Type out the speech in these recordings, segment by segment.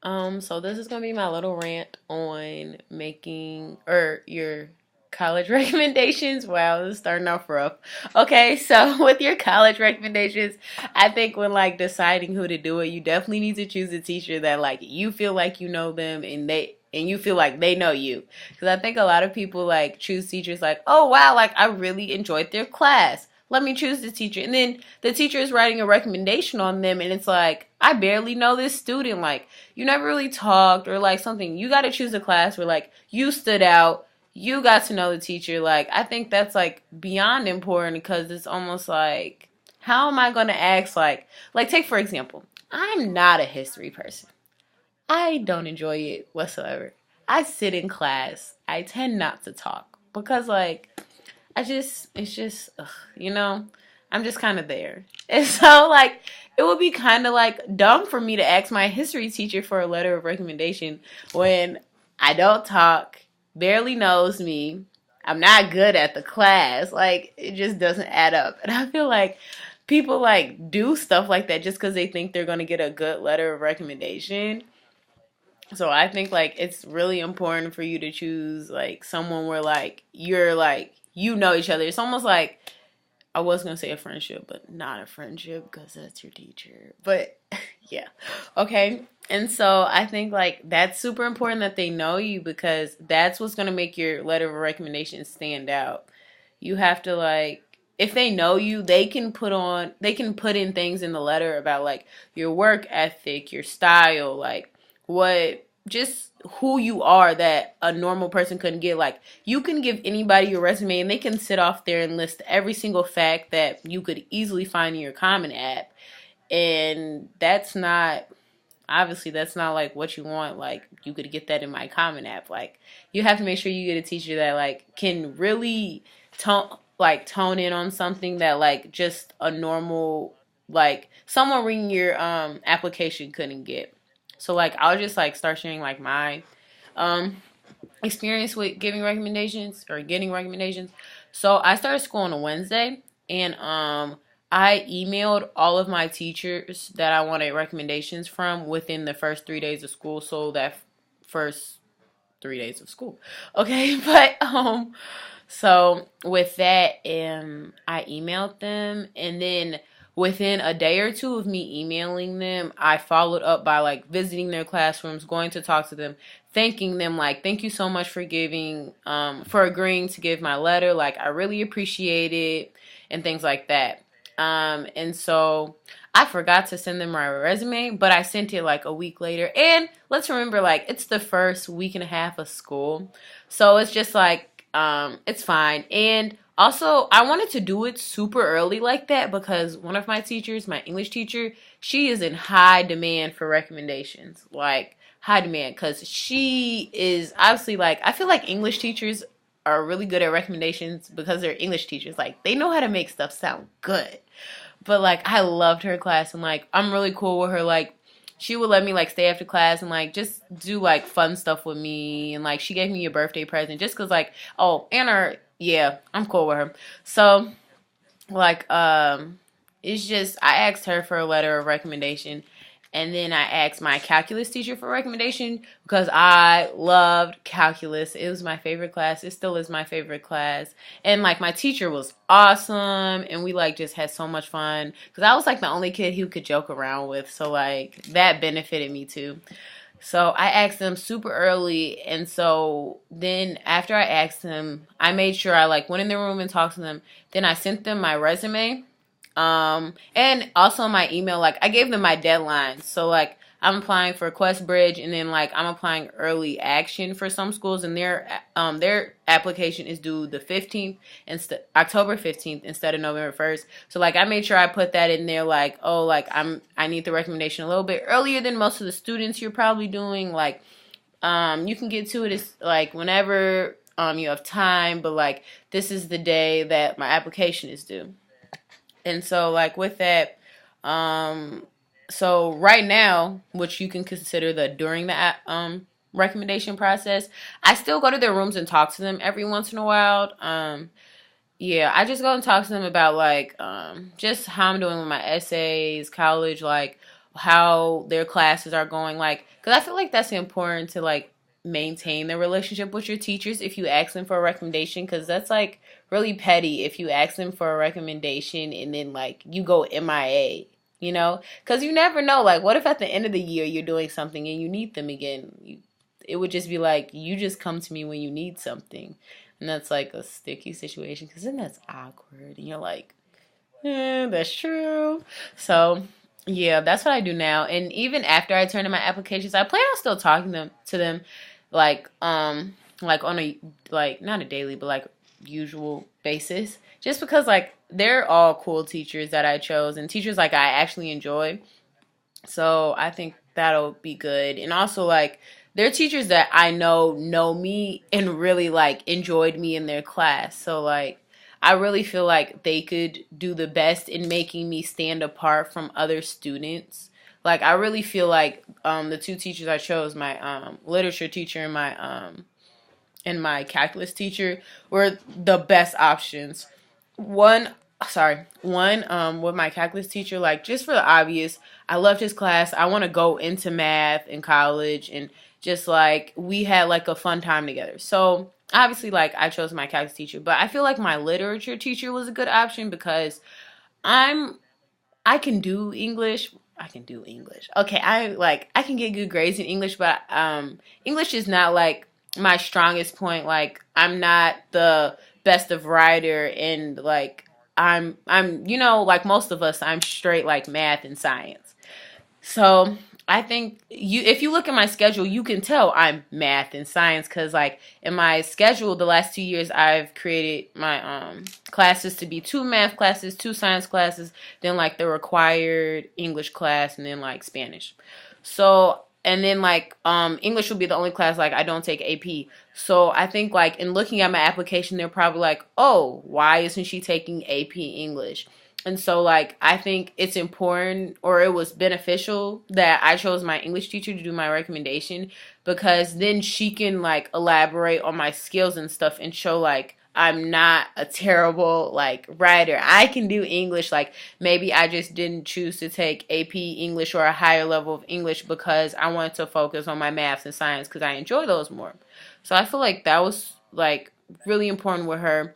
So this is gonna be my little rant on making or your college recommendations. Wow, this is starting off rough. Okay, so with your college recommendations, I think when like deciding who to do it, you definitely need to choose a teacher that like you feel like you know them and you feel like they know you. Because I think a lot of people like choose teachers like, oh wow, like I really enjoyed their class. Let me choose the teacher. And then the teacher is writing a recommendation on them and it's like, I barely know this student. Like you never really talked or like something. You got to choose a class where like you stood out. You got to know the teacher. Like I think that's like beyond important because it's almost like how am I going to ask like take for example, I'm not a history person. I don't enjoy it whatsoever. I sit in class. I tend not to talk because like it's just, ugh, you know, I'm just kind of there. And so, like, it would be kind of like dumb for me to ask my history teacher for a letter of recommendation when I don't talk, barely knows me, I'm not good at the class. Like, it just doesn't add up. And I feel like people like do stuff like that just because they think they're going to get a good letter of recommendation. So I think like it's really important for you to choose like someone where like you're like you know each other. It's almost like I was gonna say a friendship, but not a friendship because that's your teacher. But yeah, okay. And so I think like that's super important that they know you because that's what's gonna make your letter of recommendation stand out. You have to like if they know you, they can put in things in the letter about like your work ethic, your style, like what just who you are that a normal person couldn't get. Like you can give anybody your resume and they can sit off there and list every single fact that you could easily find in your Common App. And that's not obviously that's not like what you want. Like you could get that in my Common App. Like you have to make sure you get a teacher that like can really tone in on something that like just a normal like someone reading your application couldn't get. So like I'll just like start sharing like my um experience with giving recommendations or getting recommendations. So I started school on a Wednesday and I emailed all of my teachers that I wanted recommendations from within the first 3 days of school. So that first 3 days of school. Okay, but so with that, I emailed them, and then within a day or two of me emailing them, I followed up by like visiting their classrooms, going to talk to them, thanking them like, thank you so much for for agreeing to give my letter. Like I really appreciate it, and things like that. And so I forgot to send them my resume, but I sent it like a week later. And let's remember, like it's the first week and a half of school, so it's just like it's fine. And also, I wanted to do it super early like that because one of my teachers, my English teacher, she is in high demand for recommendations. Like, high demand because she is obviously like, I feel like English teachers are really good at recommendations because they're English teachers. Like, they know how to make stuff sound good. But, like, I loved her class and, like, I'm really cool with her. Like, she would let me like stay after class and like just do like fun stuff with me and like she gave me a birthday present just cause like oh and her yeah I'm cool with her so like it's just I asked her for a letter of recommendation and then I asked my calculus teacher for recommendation because I loved calculus. It was my favorite class. It still is my favorite class. And like my teacher was awesome and we like just had so much fun because I was like the only kid who could joke around with. So like that benefited me too. So I asked them super early and so then after I asked them, I made sure I like went in the room and talked to them. Then I sent them my resume and also my email, like I gave them my deadlines. So like I'm applying for QuestBridge and then like I'm applying early action for some schools and their application is due the 15th October 15th instead of November 1st. So like I made sure I put that in there like, oh, like I need the recommendation a little bit earlier than most of the students you're probably doing. Like you can get to it as like whenever you have time, but like this is the day that my application is due. And so, like, with that, so right now, which you can consider the during the recommendation process, I still go to their rooms and talk to them every once in a while. Yeah, I just go and talk to them about, like, just how I'm doing with my essays, college, like, how their classes are going. Like, because I feel like that's important to like maintain the relationship with your teachers if you ask them for a recommendation, because that's like really petty if you ask them for a recommendation and then like you go MIA, you know, because you never know, like what if at the end of the year you're doing something and you need them again. It would just be like, you just come to me when you need something, and that's like a sticky situation because then that's awkward and you're like, that's true. So yeah, that's what I do now. And even after I turn in my applications, I plan on still talking to them like on a, like not a daily but like usual basis. Just because like they're all cool teachers that I chose and teachers like I actually enjoy. So I think that'll be good. And also like they're teachers that I know me and really like enjoyed me in their class. So like I really feel like they could do the best in making me stand apart from other students. Like I really feel like the two teachers I chose, my literature teacher and my calculus teacher, were the best options. One one with my calculus teacher, like just for the obvious, I loved his class. I want to go into math in college, and just like we had like a fun time together. So obviously like I chose my calculus teacher, but I feel like my literature teacher was a good option because I'm I can do English. I can do English. Okay, I can get good grades in English, but English is not like my strongest point. Like I'm not the best of writer, and like I'm you know, like most of us, I'm straight like math and science. So I think if you look at my schedule, you can tell I'm math and science because like in my schedule, the last 2 years, I've created my classes to be two math classes, two science classes, then like the required English class, and then like Spanish. So and then like English will be the only class like I don't take AP. So I think like in looking at my application, they're probably like, oh, why isn't she taking AP English? And so, like, I think it's important, or it was beneficial that I chose my English teacher to do my recommendation, because then she can, like, elaborate on my skills and stuff and show, like, I'm not a terrible, like, writer. I can do English. Like, maybe I just didn't choose to take AP English or a higher level of English because I wanted to focus on my maths and science because I enjoy those more. So I feel like that was, like, really important with her.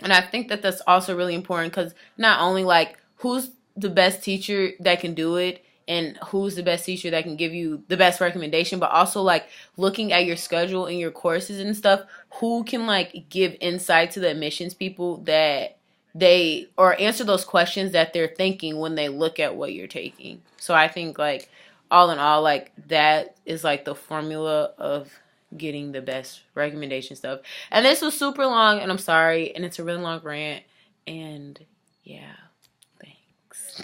And I think that that's also really important because not only like who's the best teacher that can do it and who's the best teacher that can give you the best recommendation, but also like looking at your schedule and your courses and stuff, who can like give insight to the admissions people that they, or answer those questions that they're thinking when they look at what you're taking. So I think like all in all, like that is like the formula of getting the best recommendation stuff. And this was super long, and I'm sorry, and it's a really long rant. And yeah, thanks.